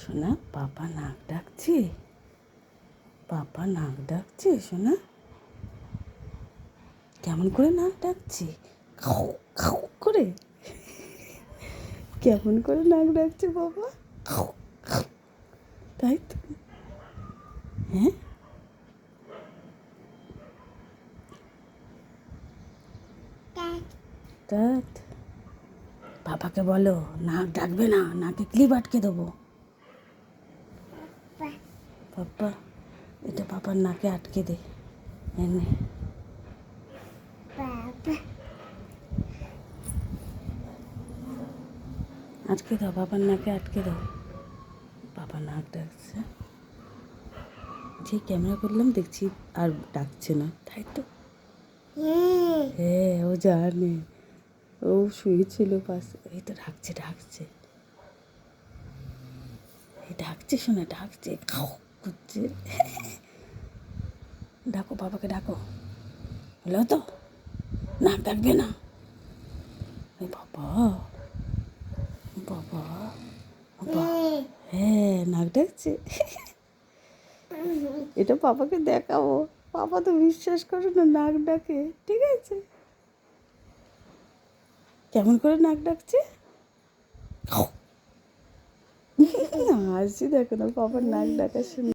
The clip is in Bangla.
সোনা পাপা নাক ডাকছে, পাপা নাক ডাকছে সোনা। কেমন করে নাক ডাকছে? খাও খাও করে। কেমন করে নাক ডাকছে বাবা? খাও খাও, তাই তো। হ্যাঁ, tat পাপাকে বলো নাক ডাকবে না, নাকে ক্লিপ আটকে দেবো। পাপা, এটা পাপার নাকে আটকে দে, এনে আটকে দাও, বাবার নাকে আটকে দাও। বাবা নাক ডাকছে, যে ক্যামেরা করলাম দেখছি আর ডাকছে না, তাই তো। হ্যাঁ, ও জানে, ও শুয়েছিল পাশে। এই তো ডাকছে ডাকছে, এই ডাকছে শোনা, ডাকছে, খাও করছে। ডাকো বাবাকে, ডাকো। হলো তো, নাক ডাকবে না। এই বাবা, বাবা, বাবা, হ্যাঁ নাক ডাকছে। এটা পাপাকে দেখাবো, পাপা তো বিশ্বাস করে না নাক ডাকে। ঠিক আছে, কেমন করে নাক ডাকছে? হাসি দেখো না পাপার নাক ডাকা শুনে।